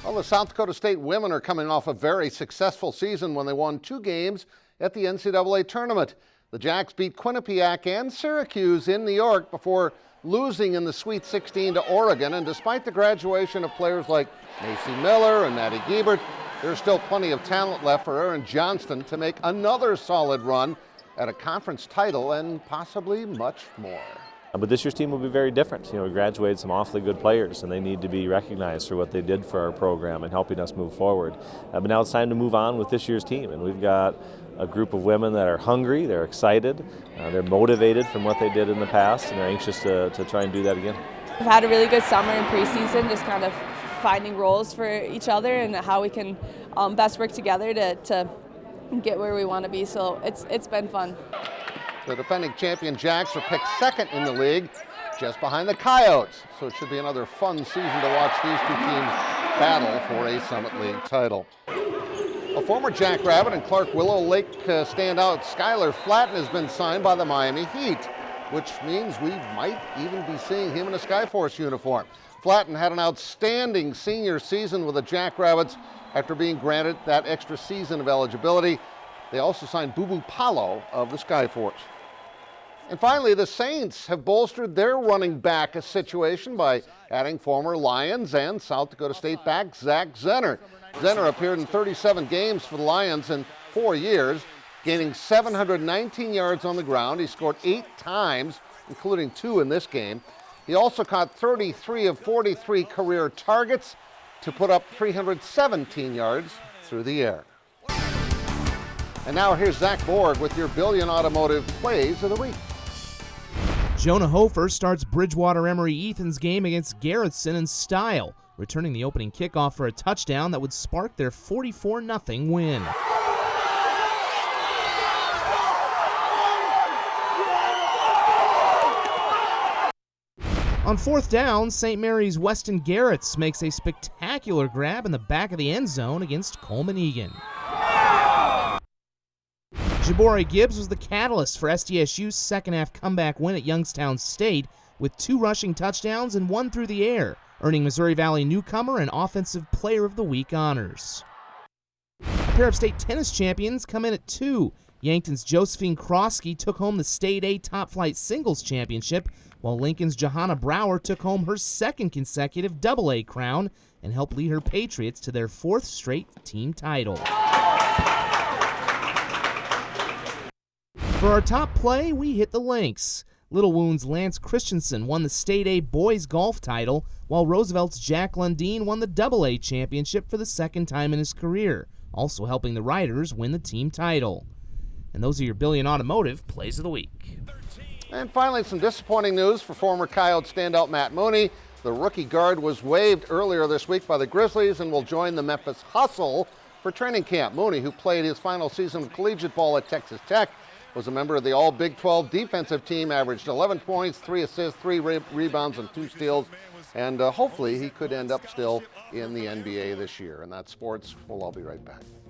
Well, the South Dakota State women are coming off a very successful season when they won 2 games at the NCAA tournament. The Jacks beat Quinnipiac and Syracuse in New York before losing in the Sweet 16 to Oregon. And despite the graduation of players like Macy Miller and Maddie Giebert, there's still plenty of talent left for Erin Johnston to make another solid run at a conference title and possibly much more. But this year's team will be very different. We graduated some awfully good players, and they need to be recognized for what they did for our program and helping us move forward. But now it's time to move on with this year's team, and we've got a group of women that are hungry, they're excited, they're motivated from what they did in the past, and they're anxious to try and do that again. We've had a really good summer in preseason, just kind of finding roles for each other and how we can best work together to get where we want to be. So it's been fun. The defending champion Jacks are picked second in the league, just behind the Coyotes. So it should be another fun season to watch these 2 teams battle for a Summit League title. A former Jackrabbit and Clark Willow Lake standout Skylar Flatten has been signed by the Miami Heat, which means we might even be seeing him in a Skyforce uniform. Flatten had an outstanding senior season with the Jackrabbits after being granted that extra season of eligibility. They also signed Boo Boo Paulo of the Skyforce. And finally, the Saints have bolstered their running back situation by adding former Lions and South Dakota State back Zach Zenner. Zenner appeared in 37 games for the Lions in 4 years, gaining 719 yards on the ground. He scored 8 times, including 2 in this game. He also caught 33 of 43 career targets to put up 317 yards through the air. And now here's Zach Borg with your Billion Automotive Plays of the Week. Jonah Hofer starts Bridgewater Emory Ethan's game against Garrettson in style, returning the opening kickoff for a touchdown that would spark their 44-0 win. On 4th down, St. Mary's Weston Garretts makes a spectacular grab in the back of the end zone against Coleman Egan. Jabari Gibbs was the catalyst for SDSU's second-half comeback win at Youngstown State with 2 rushing touchdowns and 1 through the air, earning Missouri Valley newcomer and Offensive Player of the Week honors. A pair of state tennis champions come in at 2. Yankton's Josephine Krosky took home the State A Top Flight Singles Championship, while Lincoln's Johanna Brower took home her 2nd consecutive Double-A crown and helped lead her Patriots to their 4th straight team title. For our top play, we hit the links. Little Wound's Lance Christensen won the State A Boys Golf title, while Roosevelt's Jack Lundeen won the Double-A championship for the 2nd time in his career, also helping the Riders win the team title. And those are your Billion Automotive Plays of the Week. And finally, some disappointing news for former Coyote standout Matt Mooney. The rookie guard was waived earlier this week by the Grizzlies and will join the Memphis Hustle for training camp. Mooney, who played his final season of collegiate ball at Texas Tech, was a member of the All-Big 12 defensive team, averaged 11 points, 3 assists, 3 rebounds, and 2 steals. And hopefully he could end up still in the NBA this year. And that's sports. We'll all be right back.